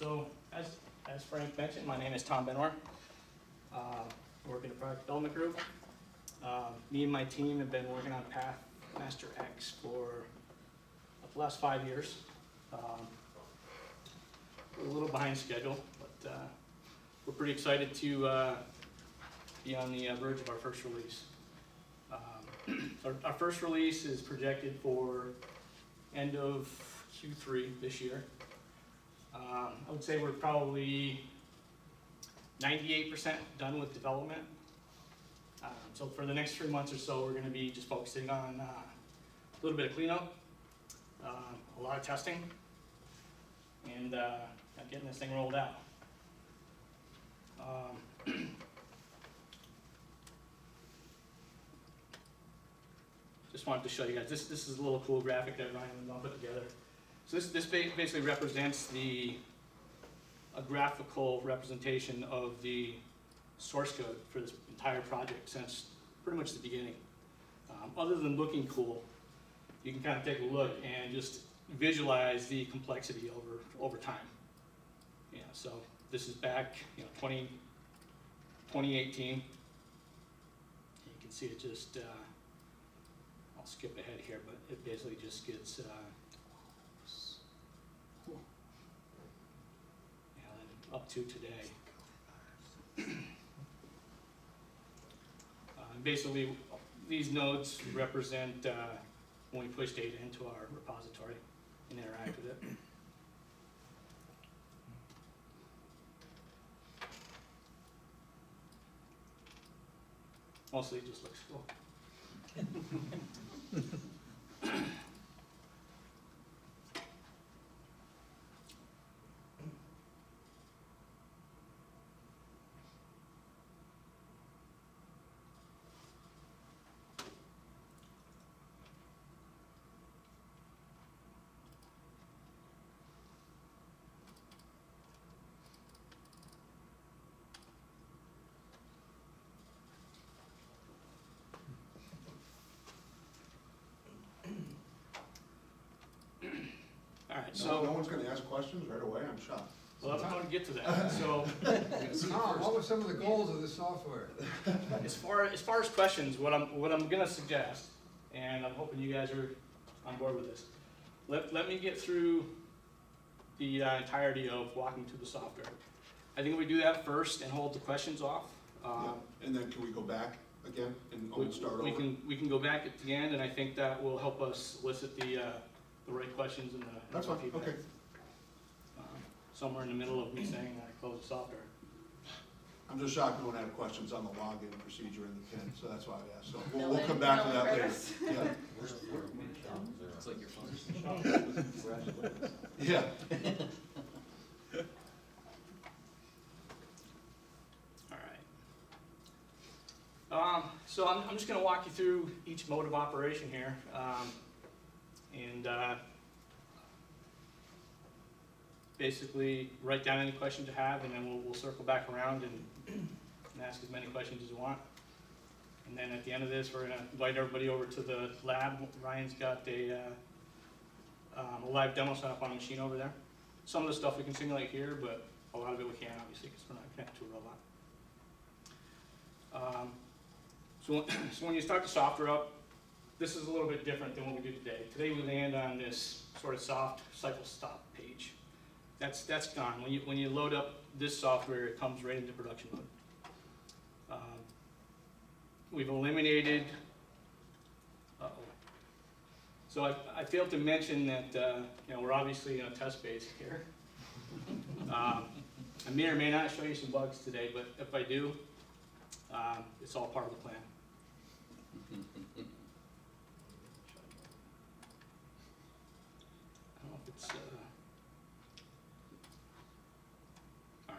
So as Frank mentioned, my name is Tom Benor. Work in a product development group. Me and my team have been working on PathMaster X for the last 5 years. We're a little behind schedule, but we're pretty excited to be on the verge of our first release. Our first release is projected for end of Q3 this year. I would say we're probably 98% done with development. So for the next 3 months or so, we're going to be just focusing on a little bit of cleanup, a lot of testing, and getting this thing rolled out. Just wanted to show you guys, this is a little cool graphic that Ryan and I put together. So this basically represents a graphical representation of the source code for this entire project since pretty much the beginning. Other than looking cool, you can kind of take a look and just visualize the complexity over time. Yeah, so this is back, 2018. You can see it just, I'll skip ahead here, but it basically just gets, up to today. Basically, these nodes represent when we push data into our repository and interact with it. Mostly it just looks cool. All right, so no one's going to ask questions right away. I'm shocked. Well, I'm going to get to that. So, Tom, what were some of the goals of this software? as far as questions, what I'm going to suggest, and I'm hoping you guys are on board with this. Let me get through the entirety of walking through the software. I think we do that first and hold the questions off. Yeah. And then can we go back again and start over? We can go back at the end, and I think that will help us elicit the right questions and the That's fine. feedback. Okay. Somewhere in the middle of me saying that I closed the software. I'm just shocked no one had questions on the login procedure in the pin, so that's why I asked. So we'll come back to that later. Yeah. It's like your phone. Yeah. All right. So I'm just going to walk you through each mode of operation here, and basically write down any questions you have, and then we'll circle back around and ask as many questions as you want. And then at the end of this, we're going to invite everybody over to the lab. Ryan's got a live demo set up on a machine over there. Some of the stuff we can simulate here, but a lot of it we can't, obviously, because we're not connected to a robot. So when you start the software up, this is a little bit different than what we do today. Today we land on this sort of soft cycle stop page. That's gone. When you load up this software, it comes right into production mode. We've eliminated. So I failed to mention that we're obviously in a test phase here. I may or may not show you some bugs today, but if I do, it's all part of the plan. I don't know if it's all right.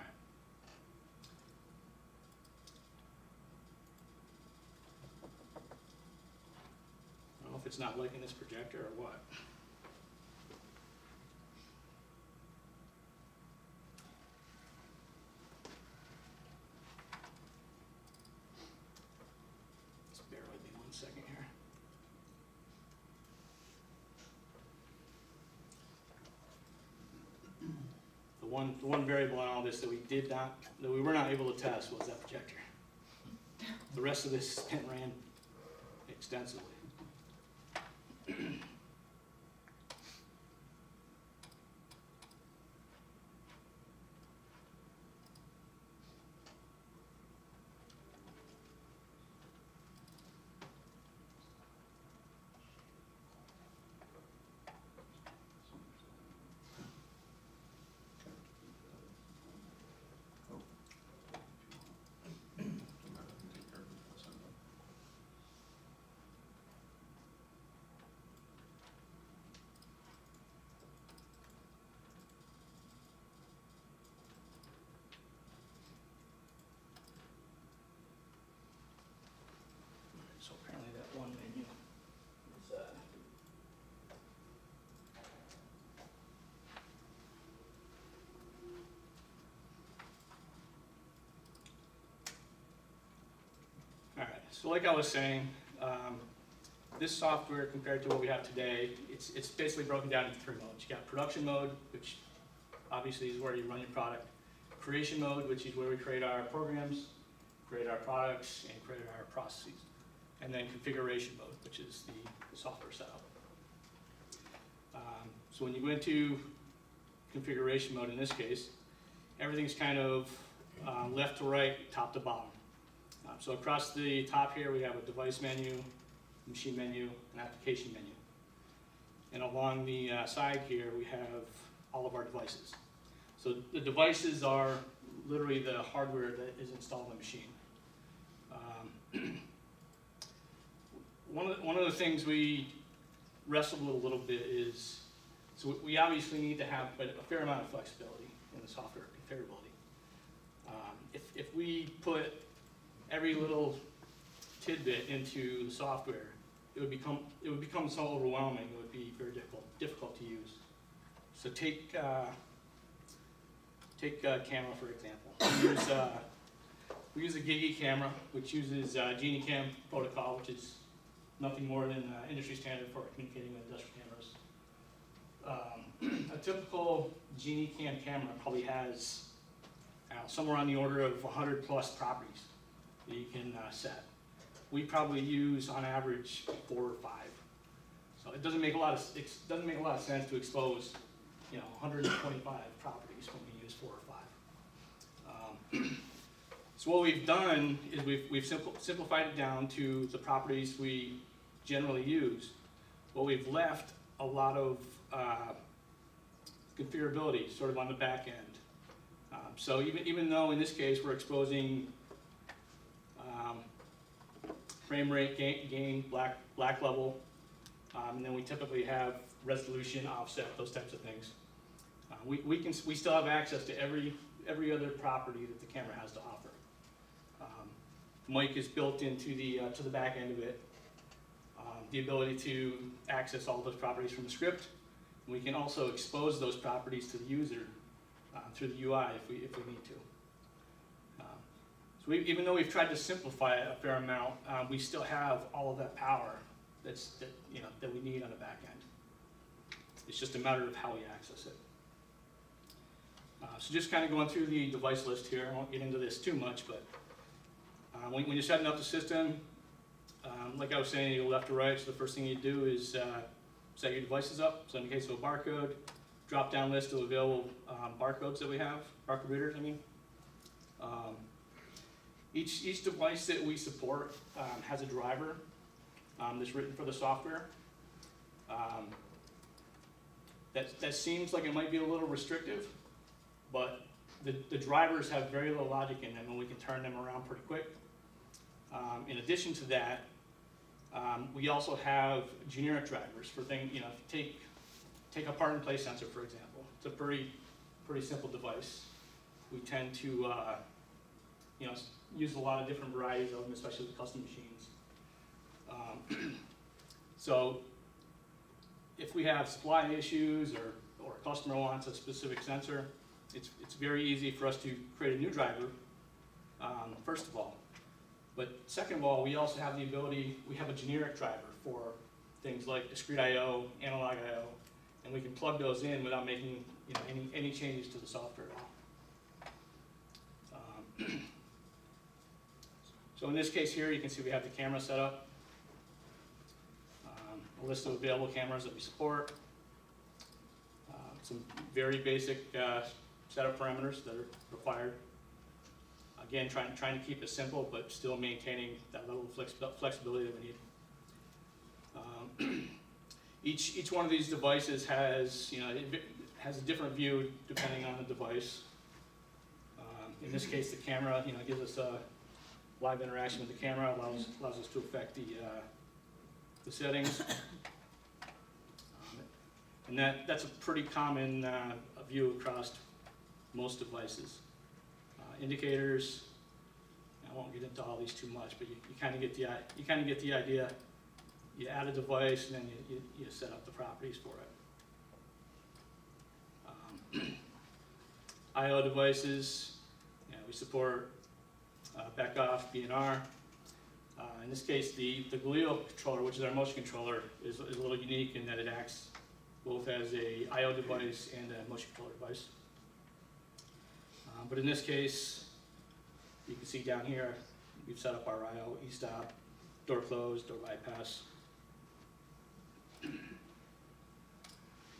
I don't know if it's not liking this projector or what. Just bear with me 1 second here. the one variable in all this that we were not able to test was that projector. The rest of this pin ran extensively. So apparently that one menu is, all right, so like I was saying, this software compared to what we have today, it's basically broken down into 3 modes. You got production mode, which obviously is where you run your product. Creation mode, which is where we create our programs, create our products, and create our processes. And then configuration mode, which is the software setup. So when you go into configuration mode in this case, everything's kind of left to right, top to bottom. So across the top here, we have a device menu, machine menu, and application menu. And along the side here, we have all of our devices. So the devices are literally the hardware that is installed on the machine. One of the things we wrestled with a little bit is, so we obviously need to have a fair amount of flexibility in the software configurability. If we put every little tidbit into the software, it would become so overwhelming. It would be very difficult to use. So take camera for example. We use a Gigi camera, which uses GenieCam protocol, which is nothing more than industry standard for communicating with industrial cameras. A typical GenieCam camera probably has somewhere on the order of 100 plus properties that you can set. We probably use on average 4 or 5. So it doesn't make a lot of sense to expose 125 properties when we use 4 or 5. So what we've done is we've simplified it down to the properties we generally use, but we've left a lot of configurability sort of on the back end. So even though in this case we're exposing frame rate, gain, black level, and then we typically have resolution, offset, those types of things. We still have access to every other property that the camera has to offer. Mic is built into the back end of it. The ability to access all those properties from the script. We can also expose those properties to the user through the UI if we need to. So even though we've tried to simplify it a fair amount, we still have all of that power that we need on the back end. It's just a matter of how we access it. So just kind of going through the device list here. I won't get into this too much, but when you're setting up the system, like I was saying, you go left to right. So the first thing you do is set your devices up. So in the case of a barcode, drop down list of available barcodes that we have, barcode readers, I mean. Each device that we support has a driver that's written for the software. That seems like it might be a little restrictive, but the drivers have very little logic in them, and we can turn them around pretty quick. In addition to that, we also have generic drivers for things. If you take a part and play sensor, for example. It's a pretty simple device. We tend to use a lot of different varieties of them, especially with custom machines. So if we have supply issues or a customer wants a specific sensor, it's very easy for us to create a new driver, first of all. But second of all, we also have the ability, we have a generic driver for things like discrete I/O, analog I/O, and we can plug those in without making you know, any changes to the software at all. So in this case here, you can see we have the camera set up, a list of available cameras that we support, some very basic setup parameters that are required. Again, trying to keep it simple, but still maintaining that level of flexibility that we need. Each one of these devices has, you know, it has a different view depending on the device. In this case, the camera, you know, gives us a live interaction with the camera, allows us to affect the settings. And that's a pretty common view across most devices. Indicators, I won't get into all these too much, but you kind of get the idea. You add a device and then you set up the properties for it. I/O devices, you know, we support back-off, BNR. In this case, the Galileo controller, which is our motion controller, is a little unique in that it acts both as a I/O device and a motion controller device. But in this case, you can see down here, we've set up our I/O, e-stop, door close, door bypass,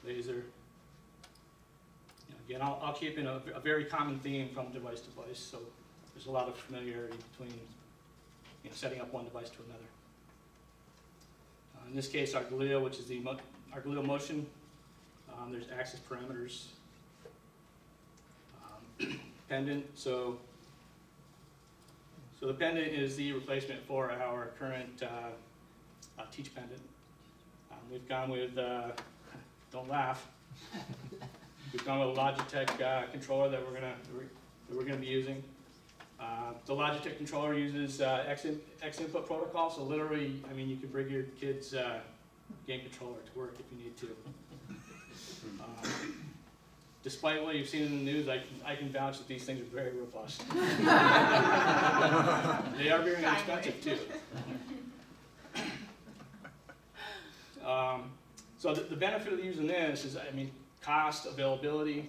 laser. You know, again, I'll keep in a very common theme from device to device, so there's a lot of familiarity between, you know, setting up one device to another. In this case, our Galileo, which is our Galileo motion, there's access parameters. Pendant, so the pendant is the replacement for our current teach pendant. We've gone with, don't laugh, we've gone with a Logitech controller that we're gonna be using. The Logitech controller uses X input protocol, so literally, I mean, you can bring your kid's game controller to work if you need to. Despite what you've seen in the news, I can vouch that these things are very robust. They are very inexpensive too. So the benefit of using this is, I mean, cost, availability.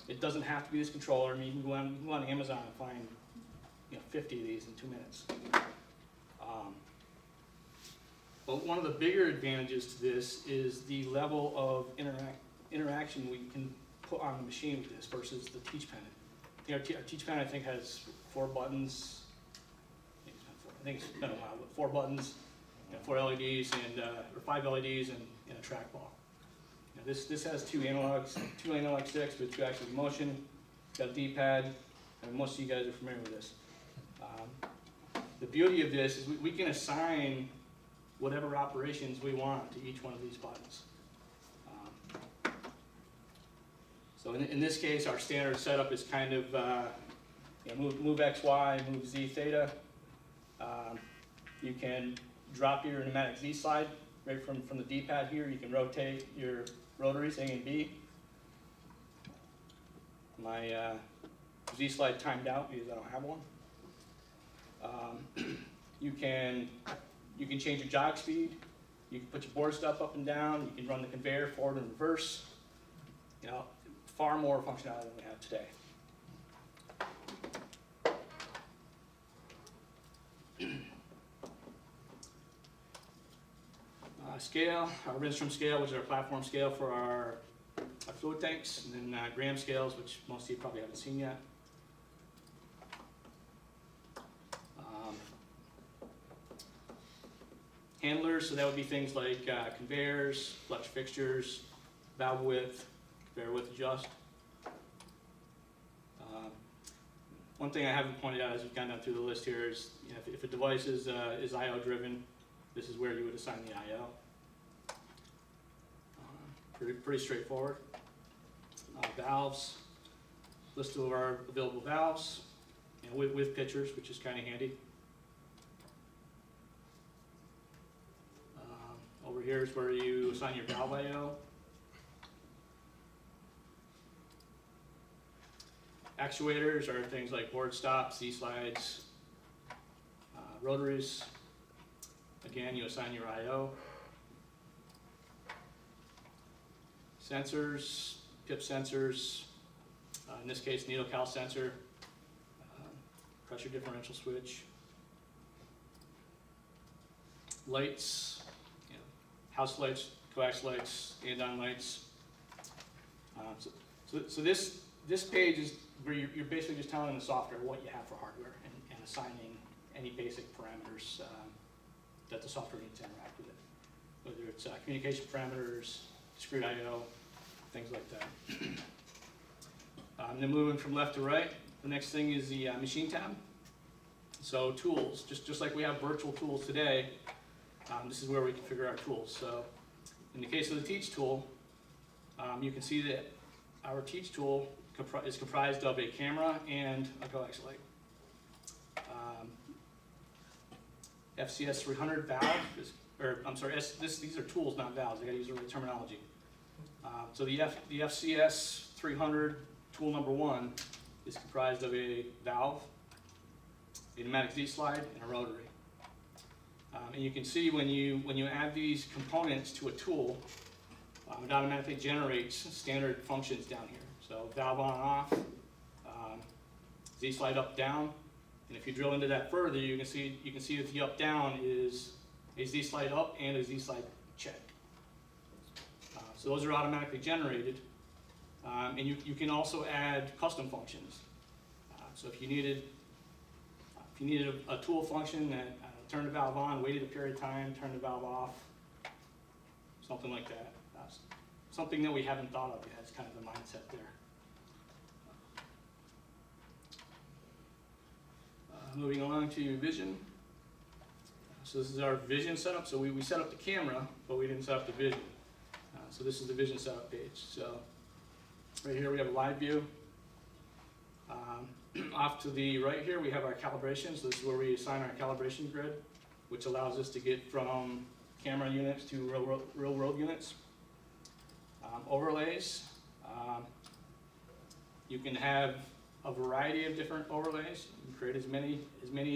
It doesn't have to be this controller. I mean, you can go on Amazon and find, you know, 50 of these in 2 minutes. But one of the bigger advantages to this is the level of interaction we can put on the machine with this versus the teach pendant. You know, our teach pendant, I think, has 4 buttons. I think it's been a while, but 4 buttons, you know, 4 LEDs and or 5 LEDs and a trackball. You know, this has 2 analog sticks with 2 axes of motion. Got a D-pad, and most of you guys are familiar with this. The beauty of this is we can assign whatever operations we want to each one of these buttons. So in this case, our standard setup is kind of you know, move X, Y, move Z, theta. You can drop your pneumatic Z slide right from the D-pad here. You can rotate your rotaries A and B. My Z slide timed out because I don't have one. You can change your jog speed. You can put your board stuff up and down. You can run the conveyor forward and reverse. You know, far more functionality than we have today. Scale, our Rinstrom scale, which is our platform scale for our fluid tanks, and then gram scales, which most of you probably haven't seen yet. Handlers, so that would be things like conveyors, flex fixtures, valve width, conveyor width adjust. One thing I haven't pointed out as we've gone down through the list here is, you know, if a device is I/O driven, this is where you would assign the I/O. Pretty straightforward. Valves, list of our available valves, you know, with pictures, which is kind of handy. Over here is where you assign your valve I/O. Actuators are things like board stops, Z-slides, rotaries. Again, you assign your I/O. Sensors, pip sensors, in this case needle cal sensor, pressure differential switch, lights, you know, house lights, coax lights, andon lights. So this page is where you're basically just telling the software what you have for hardware and assigning any basic parameters that the software needs to interact with it, whether it's communication parameters, discrete I/O, things like that. Then moving from left to right, the next thing is the machine tab. So tools, just like we have virtual tools today, this is where we configure our tools. So in the case of the teach tool, you can see that our teach tool is comprised of a camera and a coax light. FCS 300 valve, these are tools, not valves. I gotta use the right terminology. So the FCS 300 tool number 1 is comprised of a valve, a pneumatic Z-slide, and a rotary. And you can see when you add these components to a tool, it automatically generates standard functions down here. So valve on and off, Z-slide up, down, and if you drill into that further, you can see that the up down is a Z-slide up and a Z-slide check. So those are automatically generated, and you can also add custom functions. So if you needed a tool function that turned the valve on, waited a period of time, turned the valve off, something like that. Something that we haven't thought of yet. It's kind of the mindset there. Moving along to vision. So this is our vision setup. So we set up the camera, but we didn't set up the vision. So this is the vision setup page. So right here we have a live view. Off to the right here we have our calibration. So this is where we assign our calibration grid, which allows us to get from camera units to real world units. Overlays. You can have a variety of different overlays. You can create as many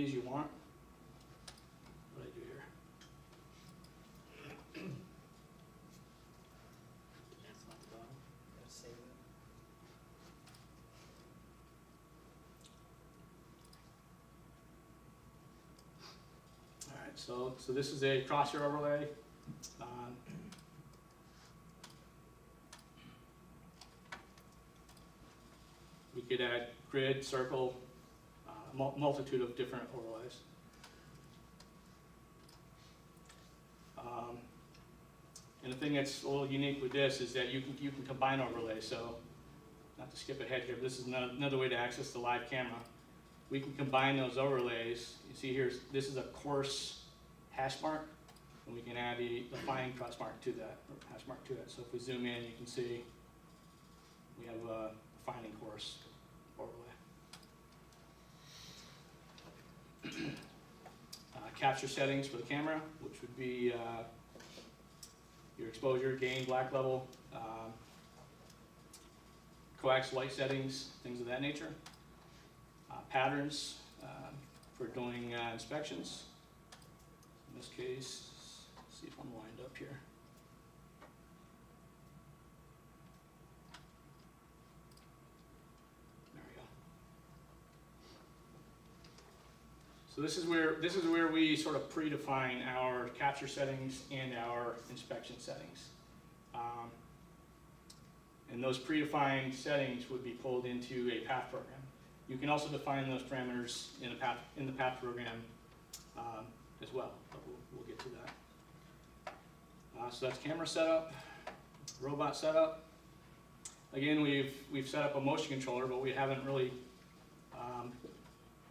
as you want. What do I do here? That's not the bottom. Save it. All right, so this is a crosshair overlay. We could add grid, circle, multitude of different overlays. And the thing that's a little unique with this is that you can combine overlays. So, not to skip ahead here, but this is another way to access the live camera. We can combine those overlays. You see here, this is a coarse hash mark, and we can add the fine cross mark to that, or hash mark to it. So if we zoom in, you can see we have a fine and coarse overlay. Capture settings for the camera, which would be your exposure, gain, black level, coax light settings, things of that nature. Patterns for doing inspections. In this case, let's see if I'm lined up here. There we go. So this is where we sort of predefine our capture settings and our inspection settings. And those predefined settings would be pulled into a path program. You can also define those parameters in the path program as well, but we'll get to that. So that's camera setup, robot setup. Again, we've set up a motion controller, but we haven't really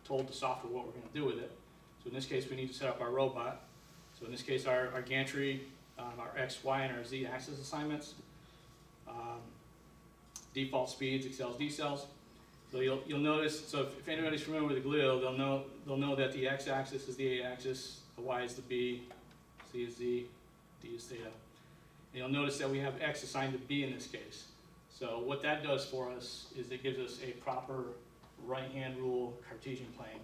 told the software what we're going to do with it. So in this case, we need to set up our robot. So in this case, our gantry, our X, Y, and our Z axis assignments. Default speeds, accels, decels. So you'll notice. So if anybody's familiar with the GLIL, they'll know that the X-axis is the A-axis, the Y is the B, C is Z, D is theta. And you'll notice that we have X assigned to B in this case. So what that does for us is it gives us a proper right-hand rule Cartesian plane.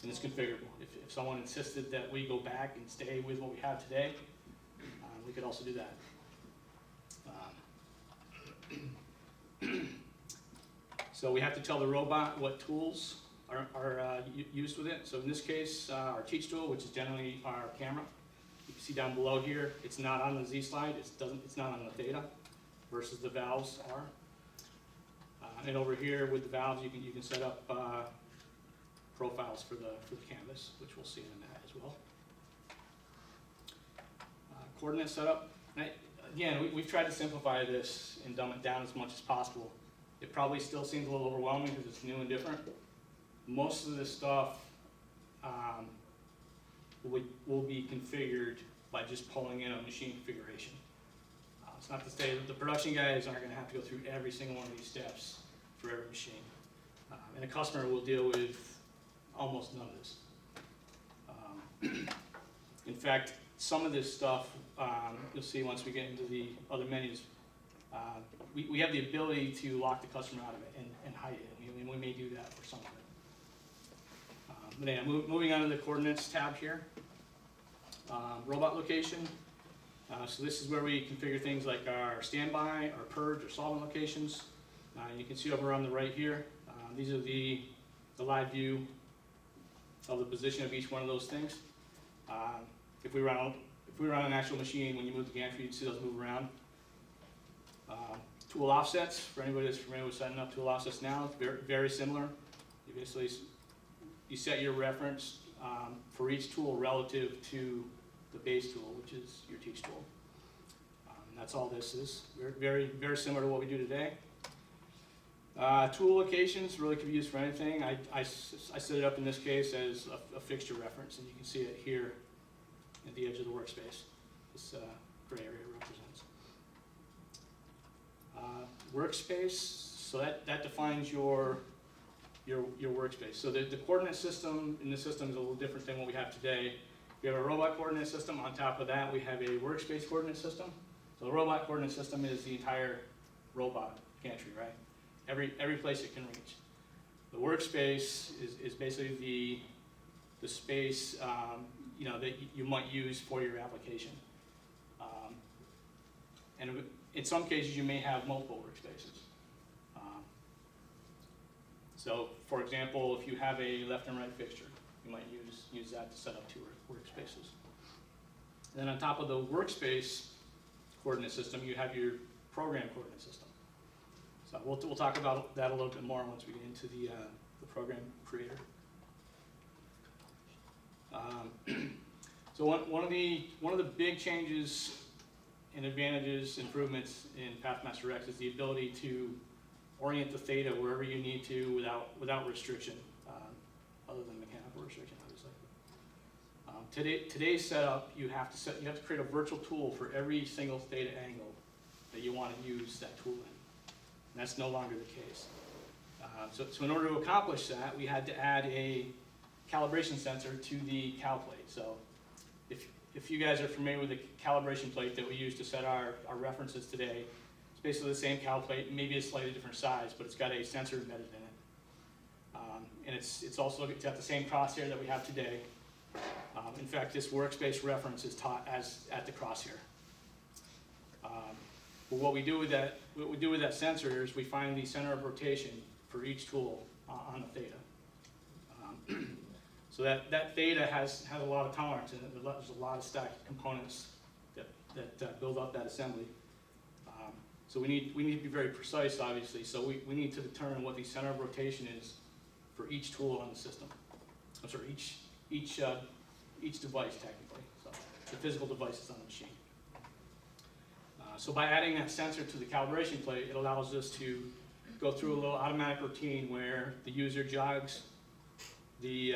And it's configurable. If someone insisted that we go back and stay with what we have today, we could also do that. So we have to tell the robot what tools are used with it. So in this case, our teach tool, which is generally our camera. You can see down below here, it's not on the Z slide, it's not on the theta, versus the valves are. And over here with the valves, you can set up profiles for the canvas, which we'll see in that as well. Coordinate setup. Again, we've tried to simplify this and dumb it down as much as possible. It probably still seems a little overwhelming because it's new and different. Most of this stuff will be configured by just pulling in a machine configuration. It's not to say that the production guys aren't going to have to go through every single one of these steps for every machine. And a customer will deal with almost none of this. In fact, some of this stuff, you'll see once we get into the other menus, we have the ability to lock the customer out of it and hide it. We may do that for some of it. But yeah, moving on to the coordinates tab here. Robot location. So this is where we configure things like our standby, our purge, or solvent locations. You can see over on the right here, these are the live view of the position of each one of those things. If we run an actual machine, when you move the gantry, you'd see those move around. Tool offsets, for anybody that's familiar with setting up tool offsets now, it's very, very similar. You basically, you set your reference for each tool relative to the base tool, which is your teach tool. And that's all this is. Very, very similar to what we do today. Tool locations really could be used for anything. I set it up in this case as a fixture reference, and you can see it here at the edge of the workspace. This gray area represents. Workspace, so that defines your workspace. So the coordinate system in the system is a little different than what we have today. We have a robot coordinate system. On top of that, we have a workspace coordinate system. So the robot coordinate system is the entire robot gantry, right? Every place it can reach. The workspace is basically the space that you might use for your application. And in some cases, you may have multiple workspaces. So, for example, if you have a left and right fixture, you might use that to set up two workspaces. Then on top of the workspace coordinate system, you have your program coordinate system. So we'll talk about that a little bit more once we get into the program creator. So one of the big changes and advantages, improvements in PathMaster X is the ability to orient the theta wherever you need to without restriction, other than mechanical restriction, obviously. Today's setup, you have to create a virtual tool for every single theta angle that you want to use that tool in. And that's no longer the case. So in order to accomplish that, we had to add a calibration sensor to the cal plate. So if you guys are familiar with the calibration plate that we use to set our references today, it's basically the same cal plate, maybe a slightly different size, but it's got a sensor embedded in it. And it's got the same crosshair that we have today. In fact, this workspace reference is taught at the crosshair. But what we do with that sensor is we find the center of rotation for each tool on the theta. So that theta has a lot of tolerance in it. There's a lot of stacked components that build up that assembly. So we need to be very precise, obviously. So we need to determine what the center of rotation is for each tool on the system. I'm sorry, each device technically. So the physical devices on the machine. So by adding that sensor to the calibration plate, it allows us to go through a little automatic routine where the user jogs the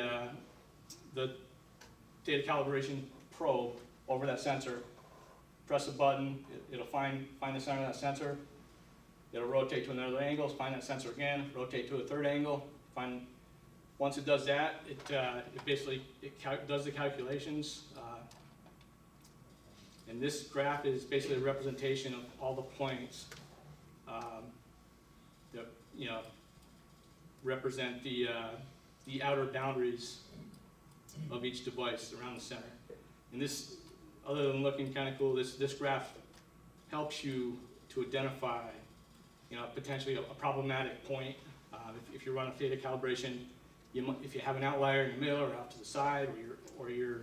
data calibration probe over that sensor, press a button, it'll find the center of that sensor, it'll rotate to another angle, find that sensor again, rotate to a third angle, once it does that, it basically does the calculations. And this graph is basically a representation of all the points that represent the outer boundaries of each device around the center. And this, other than looking kind of cool, this graph helps you to identify, potentially a problematic point If you run a theta calibration, if you have an outlier in the middle or out to the side, or your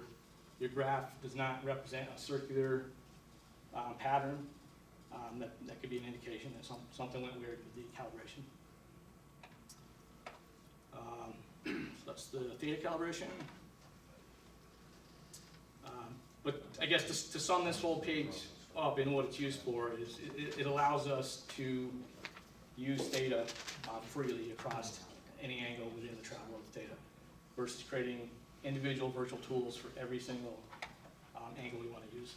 graph does not represent a circular pattern, that could be an indication that something went weird with the calibration. So that's the theta calibration. But I guess to sum this whole page up and what it's used for is it allows us to use theta freely across any angle within the travel of theta versus creating individual virtual tools for every single angle we want to use.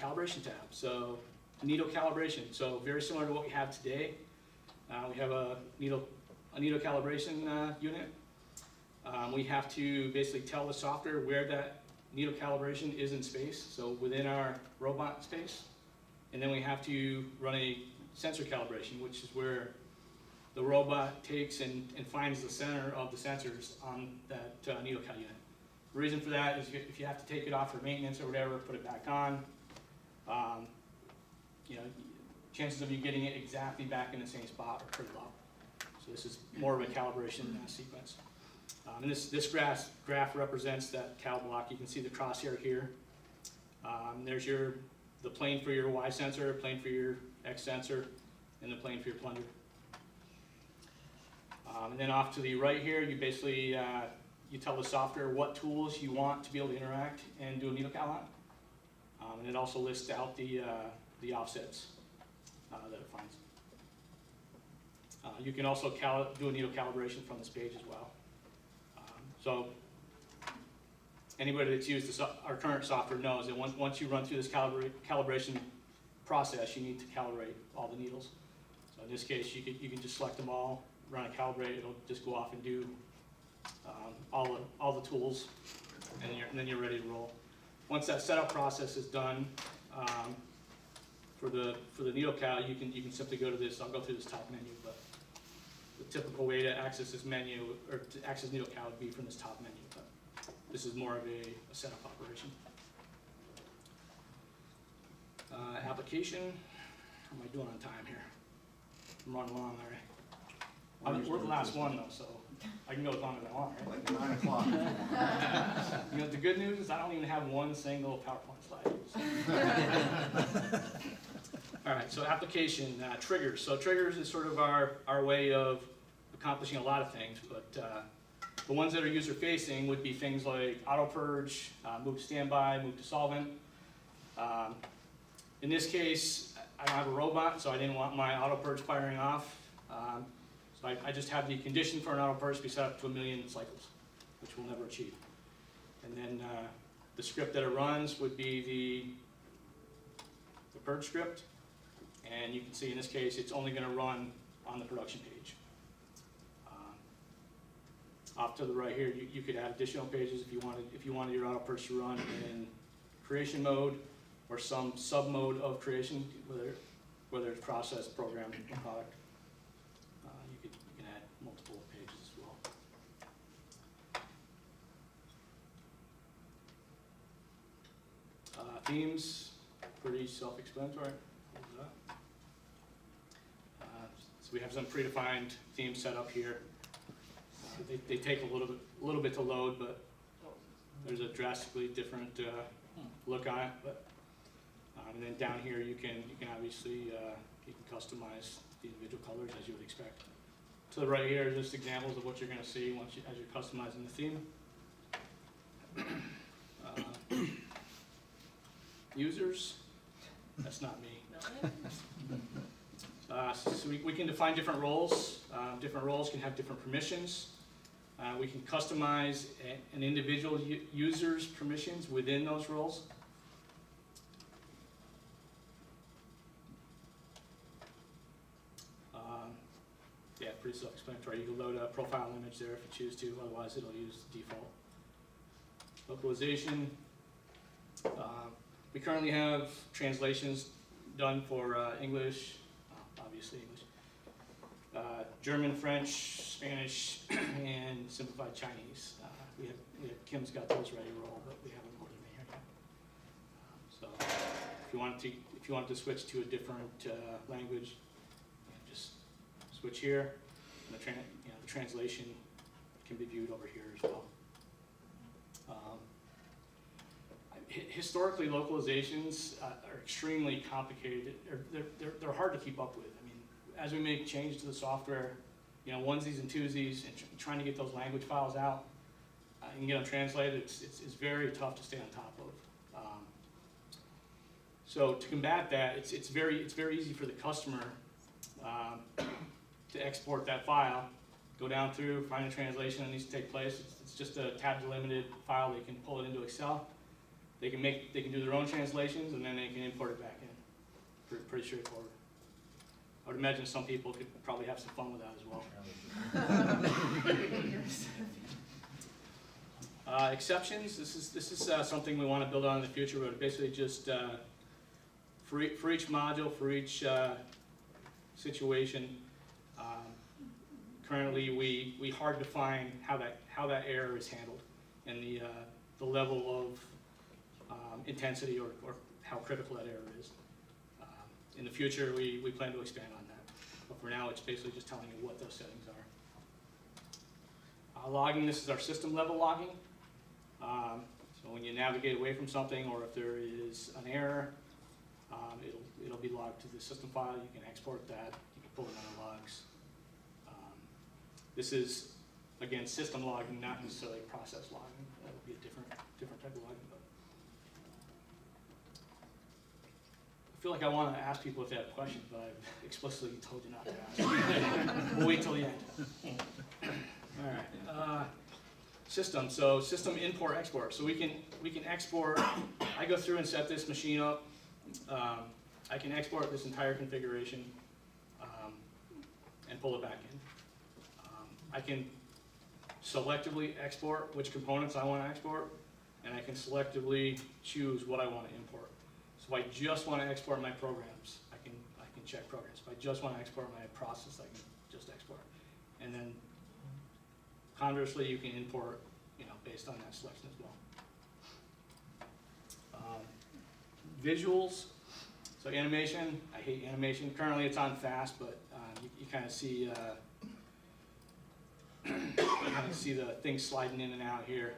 Calibration tab. So needle calibration. So very similar to what we have today. We have a needle calibration unit. We have to basically tell the software where that needle calibration is in space, so within our robot space. And then we have to run a sensor calibration, which is where the robot takes and finds the center of the sensors on that needle cal unit. The reason for that is if you have to take it off for maintenance or whatever, put it back on, chances of you getting it exactly back in the same spot are pretty low. So this is more of a calibration sequence. And this graph represents that cal block. You can see the crosshair here. There's the plane for your Y sensor, plane for your X sensor, and the plane for your plunger. And then off to the right here, you basically you tell the software what tools you want to be able to interact and do a needle cal on. And it also lists out the offsets that it finds. You can also do a needle calibration from this page as well. So anybody that's used our current software knows that once you run through this calibration process, you need to calibrate all the needles. So in this case, you can just select them all, run a calibrate. It'll just go off and do all the tools, and then you're ready to roll. Once that setup process is done, for the needle cal, you can simply go to this. I'll go through this top menu, but the typical way to access this menu or to access needle cal would be from this top menu. But this is more of a setup operation. Application. How am I doing on time here? I'm running along already. We're the last one though, so I can go as long as I want, right? Like 9 o'clock. The good news is I don't even have one single PowerPoint slide. All right, so application, triggers. So triggers is sort of our way of accomplishing a lot of things, but the ones that are user-facing would be things like auto purge, move to standby, move to solvent. In this case, I don't have a robot, so I didn't want my auto purge firing off. So I just have the condition for an auto purge to be set up to 1 million cycles, which we'll never achieve. And then the script that it runs would be the purge script. And you can see in this case, it's only going to run on the production page. Off to the right here, you could add additional pages if you wanted your auto purge to run in creation mode or some sub mode of creation, whether it's process, program, or product. You can add multiple pages as well. Themes, pretty self-explanatory. So we have some predefined themes set up here. They take a little bit to load, but there's a drastically different look on it. But and then down here you can obviously you can customize the individual colors as you would expect. To the right here are just examples of what you're going to see as you're customizing the theme. Users, that's not me. So we can define different roles. Different roles can have different permissions. We can customize an individual user's permissions within those roles. Yeah, pretty self-explanatory. You can load a profile image there if you choose to, otherwise it'll use the default. Localization. We currently have translations done for English, obviously English, German, French, Spanish, and simplified Chinese. We have Kim's got those ready to roll, but we haven't ordered them here If you wanted to switch to a different language, just switch here, and the translation can be viewed over here as well. Historically, localizations are extremely complicated. They're hard to keep up with. I mean, as we make changes to the software, onesies and twosies, and trying to get those language files out and get them translated, it's very tough to stay on top of. So to combat that, it's very easy for the customer to export that file, go down through, find a translation that needs to take place. It's just a tab delimited file. They can pull it into Excel. They can do their own translations, and then they can import it back in. Pretty straightforward. I would imagine some people could probably have some fun with that as well. Exceptions. This is something we want to build on in the future, but basically just for each module, for each situation. Currently, we hard define how that error is handled, and the level of intensity or how critical that error is. In the future, we plan to expand on that, but for now, it's basically just telling you what those settings are. Logging. This is our system level logging. So when you navigate away from something, or if there is an error, it'll be logged to the system file. You can export that. You can pull it on the logs. This is, again, system logging, not necessarily process logging. That would be a different type of logging. But I feel like I want to ask people if they have questions, but I've explicitly told you not to ask. We'll wait till the end. All right. System. So system import export. So we can export. I go through and set this machine up. I can export this entire configuration and pull it back in. I can selectively export which components I want to export, and I can selectively choose what I want to import. So if I just want to export my programs, I can check programs. If I just want to export my process, I can just export. And then conversely, you can import, based on that selection as well. Visuals. So animation. I hate animation. Currently, it's on fast, but you kind of see. See the things sliding in and out here.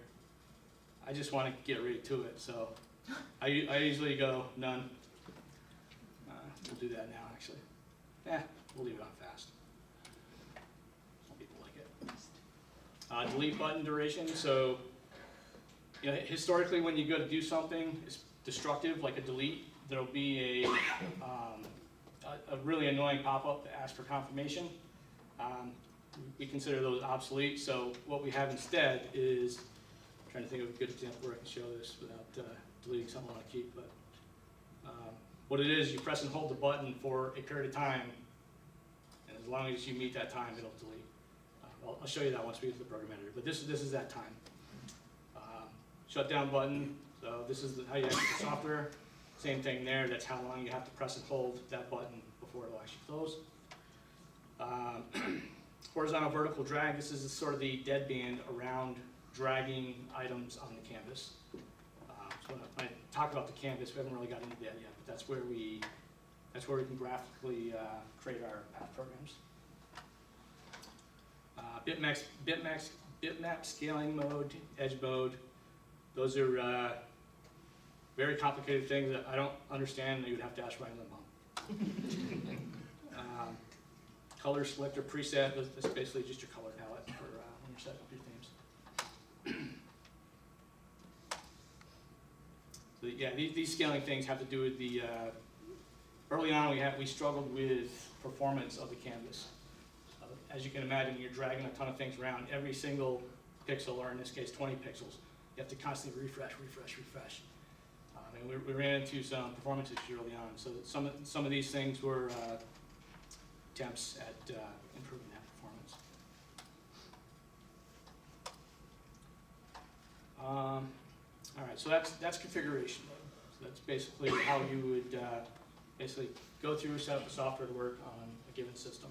I just want to get right to it, so I usually go none. We'll do that now, actually. We'll leave it on fast. Some people like it. Delete button duration. So, historically, when you go to do something it's destructive, like a delete, there'll be a really annoying pop-up to ask for confirmation. We consider those obsolete, so what we have instead is, I'm trying to think of a good example where I can show this without deleting something I want to keep, but what it is, you press and hold the button for a period of time, and as long as you meet that time, it'll delete. I'll show you that once we get to the program editor, but this is that time. Shutdown button, so this is how you exit the software. Same thing there, that's how long you have to press and hold that button before it'll actually close. Horizontal vertical drag, this is sort of the deadband around dragging items on the canvas. So when I talk about the canvas, we haven't really got into that yet, but that's where we can graphically create our path programs. Bitmap scaling mode, edge mode, those are very complicated things that I don't understand, and you would have to ask Ryan Limbaum. Color selector preset, that's basically just your color palette for when you're setting up your themes. So yeah, these scaling things have to do with the, early on we struggled with performance of the canvas. As you can imagine, you're dragging a ton of things around. Every single pixel, or in this case 20 pixels, you have to constantly refresh. And we ran into some performance issues early on. So some of these things were attempts at improving that performance. All right, so that's configuration mode. So that's basically how you would basically go through, set up the software to work on a given system.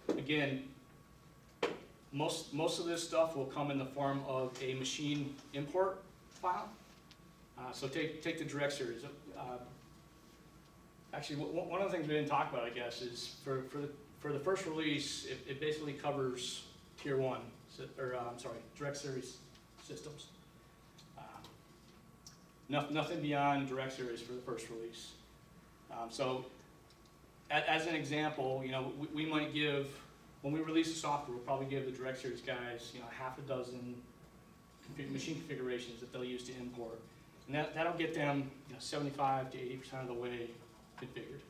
Again, most of this stuff will come in the form of a machine import file. So take the direct series. Actually, one of the things we didn't talk about, I guess, is for the first release, it basically covers tier 1, direct series systems. Nothing beyond direct series for the first release. So, as an example, we might give, when we release the software, we'll probably give the direct series guys, half a dozen machine configurations that they'll use to import, and that'll get them 75 to 80% of the way configured.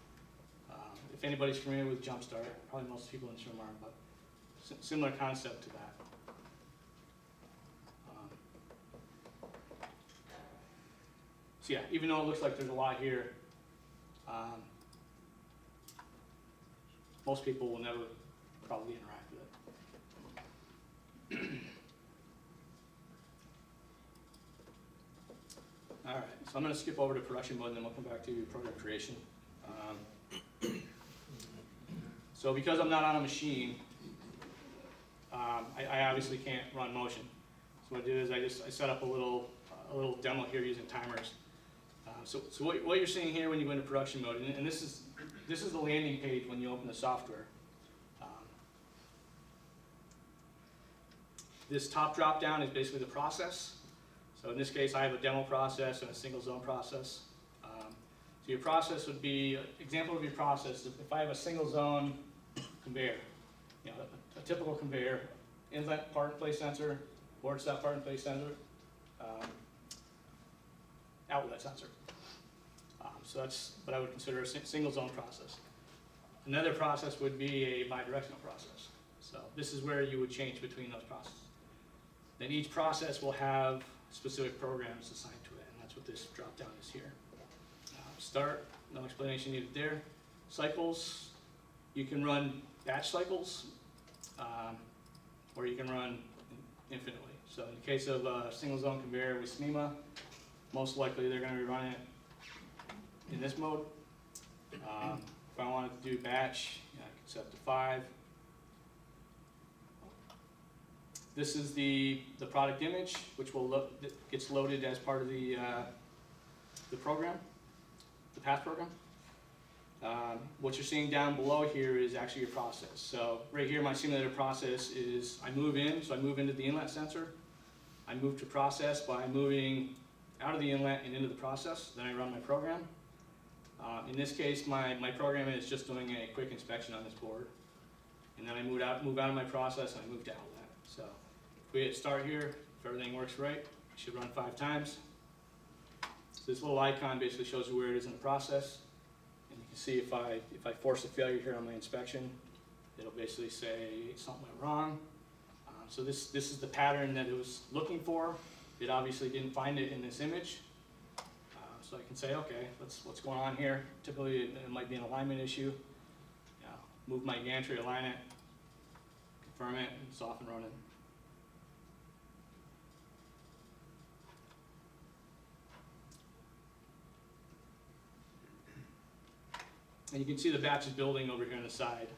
If anybody's familiar with Jumpstart, probably most people in this room are, but similar concept to that. So yeah, even though it looks like there's a lot here, most people will never probably interact with it. All right, so I'm going to skip over to production mode, and then we'll come back to program creation. So because I'm not on a machine, I obviously can't run motion. So what I did is I set up a little demo here using timers. So what you're seeing here when you go into production mode, and this is the landing page when you open the software. This top drop down is basically the process. So in this case, I have a demo process and a single zone process. So your process would be, example of your process, if I have a single zone conveyor, a typical conveyor, inlet part and place sensor, board stop part and place sensor, outlet sensor. So that's what I would consider a single zone process. Another process would be a bidirectional process. So this is where you would change between those processes. Then each process will have specific programs assigned to it, and that's what this drop down is here. Start, no explanation needed there. Cycles, you can run batch cycles, or you can run infinitely. So in the case of a single zone conveyor with SMEMA, most likely they're going to be running it in this mode. If I wanted to do batch, I can set to 5. This is the product image, which that gets loaded as part of the program, the path program. What you're seeing down below here is actually your process. So right here, my simulated process is I move in, so I move into the inlet sensor. I move to process by moving out of the inlet and into the process. Then I run my program. In this case, my program is just doing a quick inspection on this board. And then I move out of my process and I move to outlet. So if we hit start here, if everything works right, it should run 5 times. So this little icon basically shows you where it is in the process. And you can see if I force a failure here on my inspection, it'll basically say something went wrong. So this is the pattern that it was looking for. It obviously didn't find it in this image. So I can say, okay, what's going on here? Typically it might be an alignment issue. Move my gantry, align it, confirm it, and it's off and running. And you can see the batch is building over here on the side.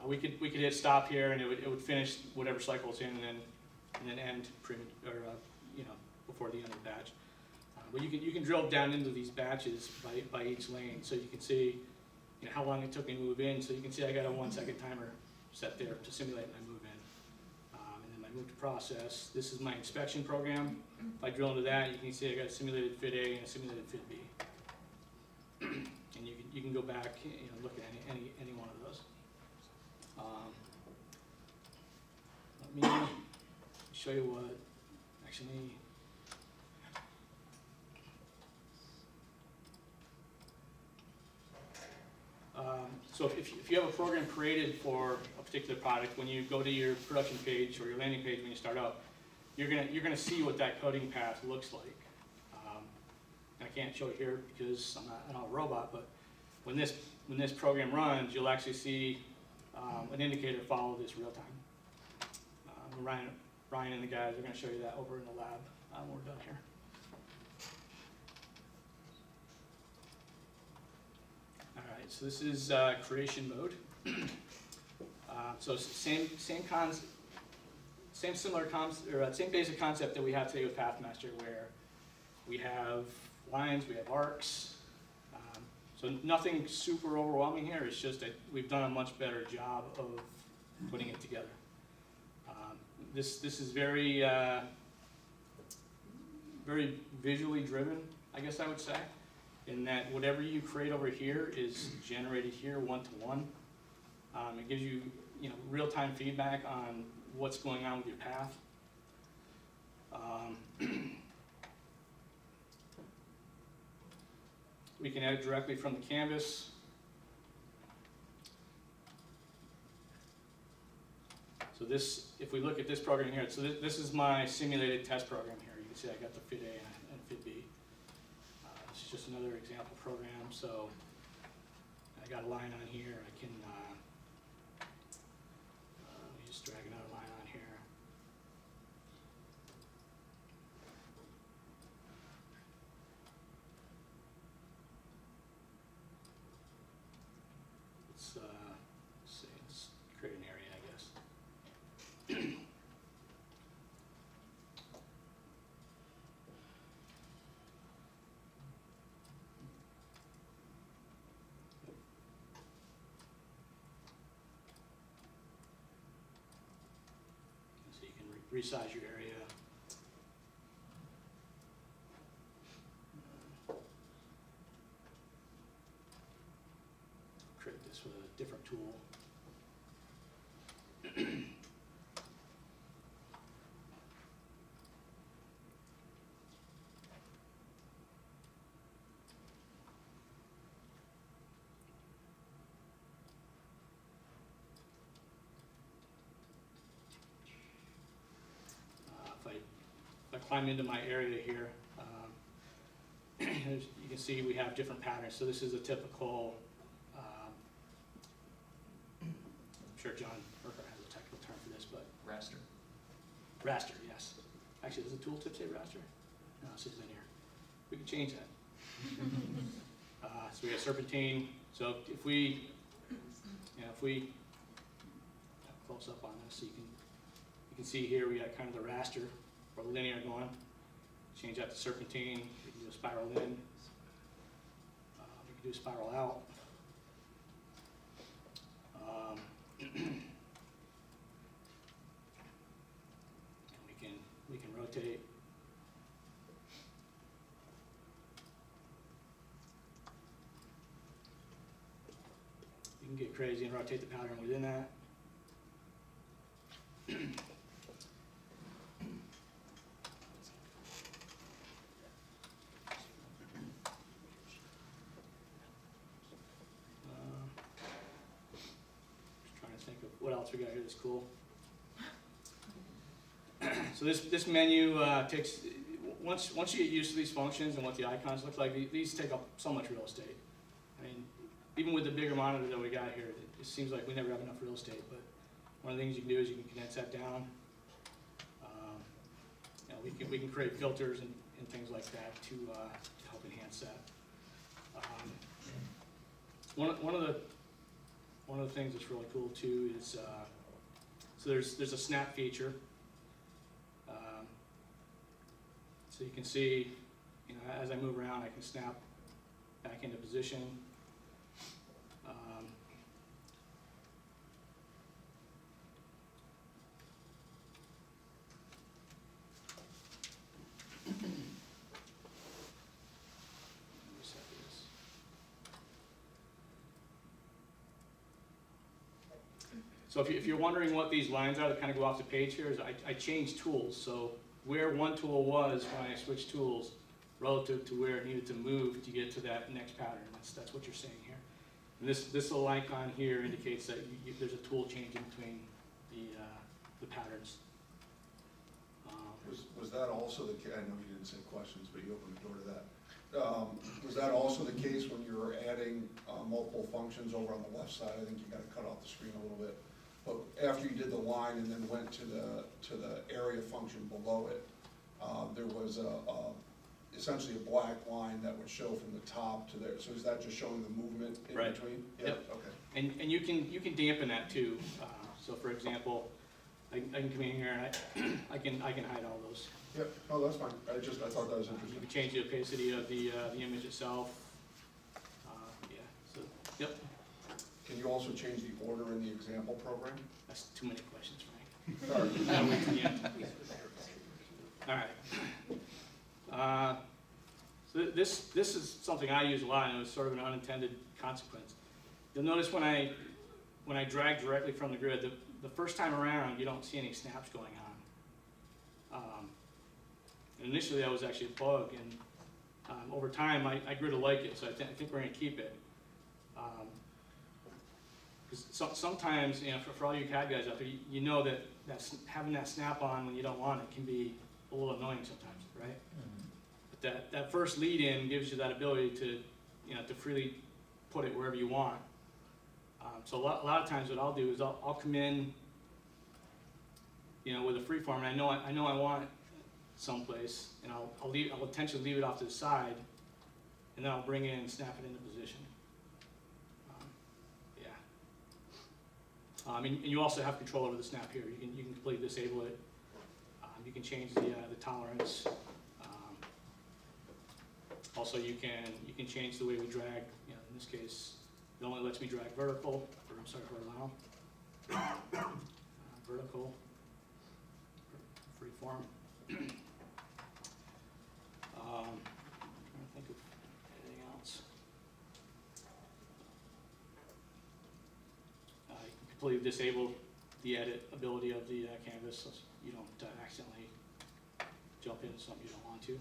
We could hit stop here, and it would finish whatever cycle it's in, and then end before the end of the batch. But you can drill down into these batches by each lane, so you can see how long it took me to move in. So you can see I got a 1-second timer set there to simulate my move in, and then my move to process. This is my inspection program. If I drill into that, you can see I got a simulated fit A and a simulated fit B. And you can go back, look at any one of those. Let me show you what actually. So if you have a program created for a particular product, when you go to your production page or your landing page when you start up, you're gonna see what that coding path looks like. I can't show it here because I'm not a robot, but when this program runs, you'll actually see an indicator follow this real time. Ryan and the guys are going to show you that over in the lab when we're done here. All right, so this is creation mode. So same same same basic concept that we have today with PathMaster, where we have lines, we have arcs. So nothing super overwhelming here. It's just that we've done a much better job of putting it together. This is very very visually driven, I guess I would say, in that whatever you create over here is generated here one-to-one. It gives you, real-time feedback on what's going on with your path. We can edit directly from the canvas. So this, if we look at this program here, so this is my simulated test program here. You can see I got the Fit A and Fit B. This is just another example program. So I got a line on here. I can, let me just drag another line on here. Let's create an area, I guess. So you can resize your area. Create this with a different tool. If I climb into my area here, you can see we have different patterns. So this is a typical, I'm sure John Merker has a technical term for this, but Raster. raster, yes. Actually, does the tooltip say raster? No, it says linear. We can change that. So we have serpentine. So if we, close up on this, so you can see here we got kind of the raster or linear going. Change that to serpentine. We can do a spiral in. We can do a spiral out. And we can rotate. You can get crazy and rotate the pattern within that. What else we got here that's cool? So this menu takes, once you get used to these functions and what the icons look like, these take up so much real estate. I mean, even with the bigger monitor that we got here, it seems like we never have enough real estate, but one of the things you can do is you can condense that down. We can create filters and things like that to help enhance that. One of the things that's really cool too is, so there's a snap feature. So you can see, as I move around, I can snap back into position. So if you're wondering what these lines are that kind of go off the page here, is I changed tools. So where one tool was when I switched tools relative to where it needed to move to get to that next pattern. That's what you're seeing here. And this little icon here indicates that there's a tool change in between the patterns. Was that also the case? I know you didn't say questions, but you opened the door to that. Was that also the case when you were adding multiple functions over on the left side? I think you got to cut off the screen a little bit. But after you did the line and then went to the area function below it, there was essentially a black line that would show from the top to there. So is that just showing the movement in Right. between? Yep. Okay. And you can dampen that too. So for example, I can come in here and I can hide all those. Yep, oh, that's fine, I thought that was You interesting. can change the opacity of the image itself. Yeah, so, yep, Can you also change the order in the example program? that's too many questions, Frank. Sorry. I'll wait till the end. All right. So this is something I use a lot, and it was sort of an unintended consequence. You'll notice when I drag directly from the grid, the first time around, you don't see any snaps going on. And initially, that was actually a bug, and over time, I grew to like it, so I think we're going to keep it. Because sometimes, you know, for all you CAD guys out there, you know that having that snap on when you don't want it can be a little annoying sometimes, right? But that first lead in gives you that ability to, you know, to freely put it wherever you want. So a lot of times what I'll do is I'll come in, you know, with a freeform, and I know I want it someplace, and I'll intentionally leave it off to the side, and then I'll bring it in and snap it into position. And you also have control over the snap here. You can completely disable it. You can change the tolerance. Also, you can change the way we drag. You know, in this case, it only lets me drag vertical, or I'm sorry, horizontal. Vertical, freeform. I'm trying to think of anything else. You can completely disable the edit ability of the canvas, so you don't accidentally jump into something you don't want to.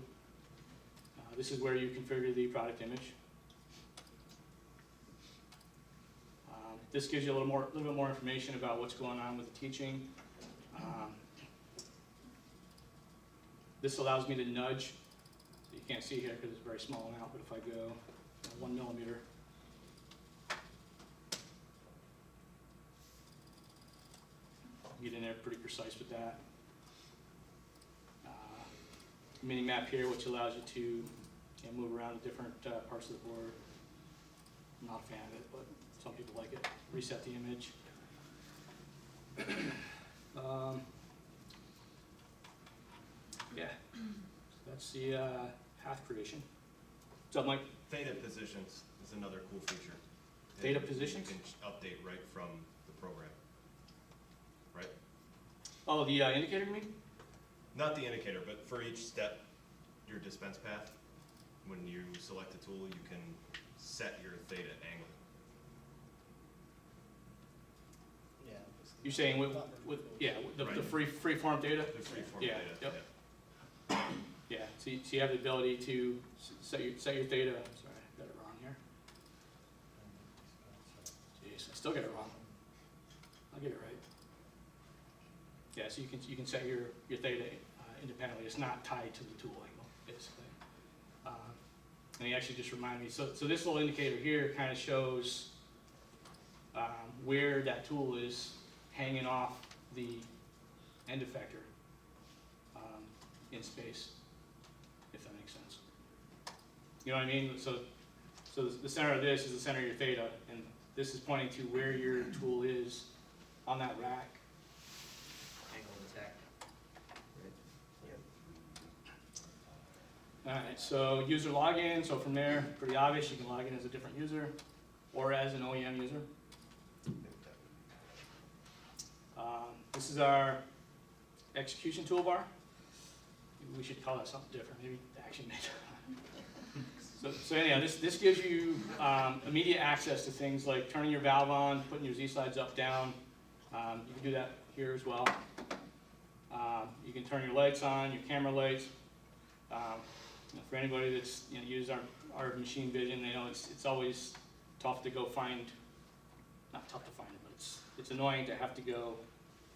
This is where you configure the product image. This gives you a little bit more information about what's going on with the teaching. This allows me to nudge. You can't see here because it's a very small amount, but if I go 1 millimeter, get in there pretty precise with that. Mini map here, which allows you to move around to different parts of the board. I'm not a fan of it, but some people like it. Reset the image. Yeah, that's the path creation. What's up, Mike? Theta positions is another cool feature. Theta And positions? You can update right from the program, right? Oh, the indicator you mean? Not the indicator, but for each step, your dispense path, when you select a tool, you can set your theta angle. You're saying with the Right. free form data? The freeform Yeah, theta. yep. Yeah, so you have the ability to set your theta. Sorry, I got it wrong here. Jeez, I still get it wrong. I'll get it right. Yeah, so you can set your theta independently. It's not tied to the tool angle, basically. And he actually just reminded me. So this little indicator here kind of shows where that tool is hanging off the end effector in space, if that makes sense. You know what I mean? So the center of this is the center of your theta, and this is pointing to where your tool is on that rack. Angle attack. All right, so user login. So from there, pretty obvious, you can log in as a different user or as an OEM user. This is our execution toolbar. We should call that something different, maybe action menu. So anyhow, this gives you immediate access to things like turning your valve on, putting your Z-slides up, down. You can do that here as well. You can turn your lights on, your camera lights. For anybody that's used our machine vision, they know it's always tough to go find. Not tough to find it, but it's annoying to have to go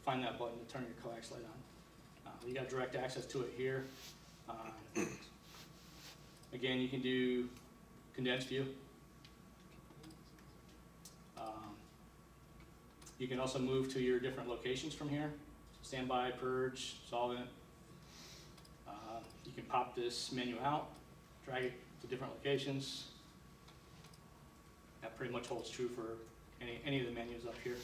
find that button to turn your coax light on. You got direct access to it here. Again, you can do condensed view. You can also move to your different locations from here. Standby, purge, solvent. You can pop this menu out, drag it to different locations. That pretty much holds true for any of the menus up here.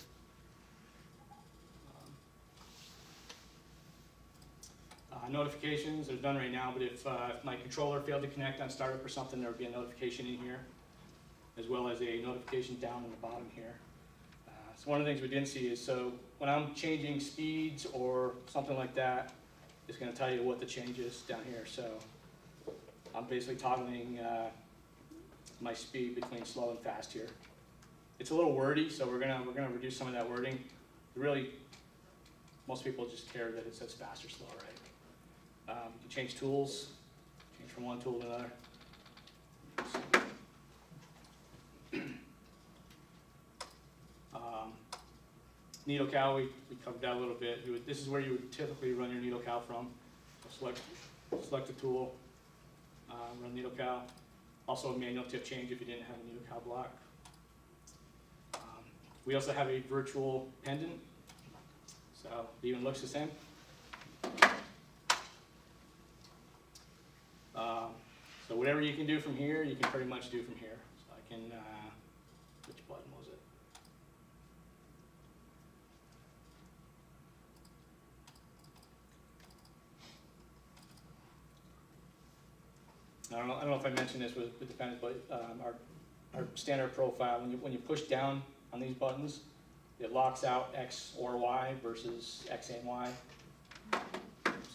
Notifications are done right now, but if my controller failed to connect on startup or something, there would be a notification in here, as well as a notification down in the bottom here. So one of the things we didn't see is, so when I'm changing speeds or something like that, it's gonna tell you what the change is down here. So I'm basically toggling my speed between slow and fast here. It's a little wordy, so we're gonna reduce some of that wording. Really, most people just care that it says fast or slow, right? You can change tools, change from one tool to another. Needle cow, we covered that a little bit. This is where you would typically run your needle cow from. Select the tool, run needle cow. Also a manual tip change if you didn't have a needle cow block. We also have a virtual pendant, so it even looks the same. So whatever you can do from here, you can pretty much do from here. So I can, which button was it? I don't know if I mentioned this with the pendant, but our standard profile, when you push down on these buttons, it locks out X or Y versus X and Y. So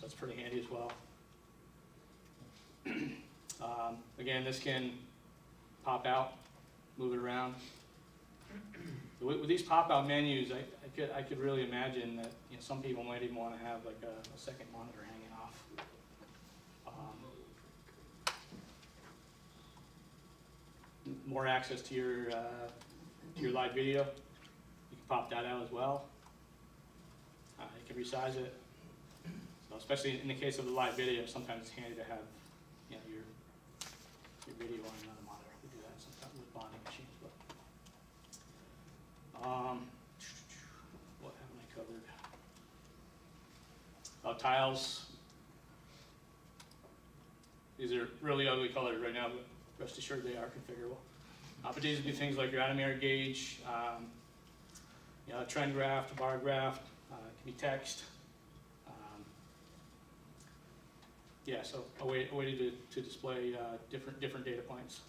that's pretty handy as well. Again, this can pop out, move it around. With these pop-out menus, I could really imagine that some people might even want to have like a second monitor hanging off. More access to your live video. You can pop that out as well. You can resize it. So especially in the case of the live video, sometimes it's handy to have your video on another monitor. We do that sometimes with bonding machines. But what haven't I covered? Tiles. These are really ugly colors right now, but rest assured they are configurable. But these would be things like your atomeric gauge, trend graph, bar graph, it can be text. Yeah, so a way to display different data points.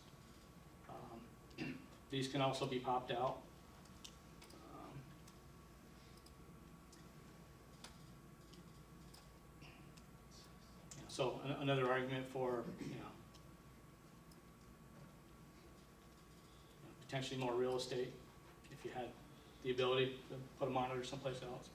These can also be popped out. So another argument for potentially more real estate if you had the ability to put a monitor someplace else.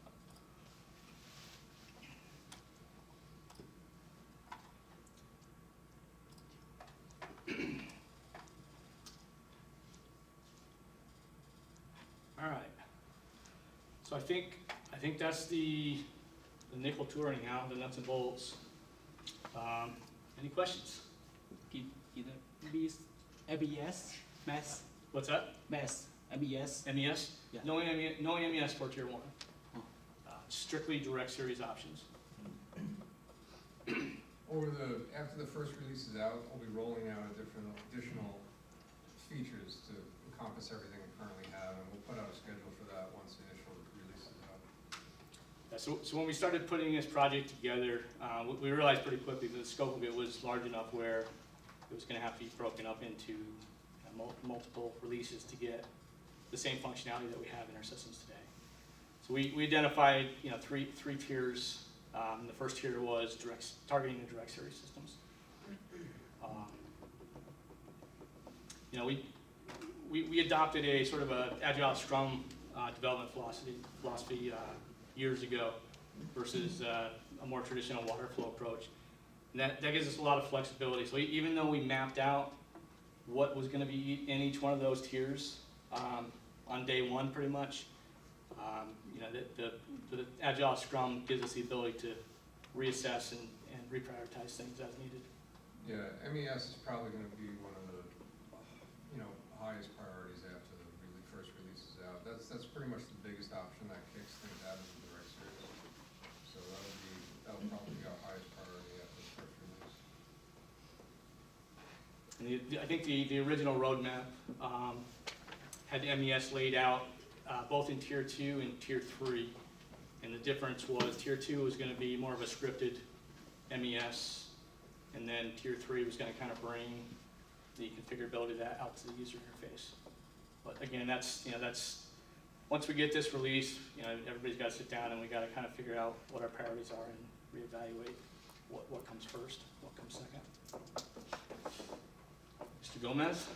All right. So I think that's the nickel touring now, the nuts and bolts. Any questions? MES, MES, What's that? MES, MES. MES? Yeah. No MES for tier 1. Oh. Strictly direct series options. After the first release is out, we'll be rolling out additional features to encompass everything we currently have, and we'll put out a schedule for that once the initial release is out. So when we started putting this project together, we realized pretty quickly that the scope of it was large enough where it was going to have to be broken up into multiple releases to get the same functionality that we have in our systems today. So we identified three tiers. The first tier was targeting the direct series systems. We adopted a sort of a agile Scrum development philosophy years ago versus a more traditional water flow approach. And that gives us a lot of flexibility. So even though we mapped out what was going to be in each one of those tiers on day one, pretty much, the agile Scrum gives us the ability to reassess and reprioritize things as needed. Yeah, MES is probably going to be one of the highest priorities after the first release is out. That's pretty much the biggest option that kicks things out of the direct series. So that'll probably be our highest priority after the first release. And I think the original roadmap had MES laid out both in tier 2 and tier 3. And the difference was tier 2 was going to be more of a scripted MES, and then tier 3 was gonna kind of bring the configurability of that out to the user interface. But again, that's, once we get this released, everybody's gotta sit down and we gotta kind of figure out what our priorities are and reevaluate what comes first, what comes second. Mr. Gomez?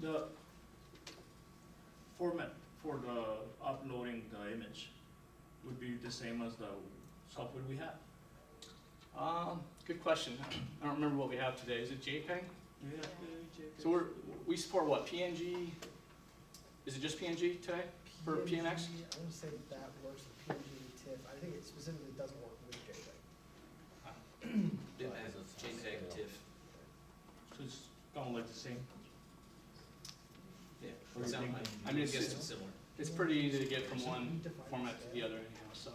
The format for the uploading the image would be the same as the software we have. Good question. I don't remember what we have today. Is it JPEG? Yeah. So we support what, PNG? Is it just PNG today for PNX? I want to say that works with PNG, TIFF. I think it specifically doesn't work with JPEG. It has a JPEG TIFF. So it's kind of like the same. Yeah. Or you think- I mean, I guess it's similar. it's pretty easy to get from one format to the other anyhow, so.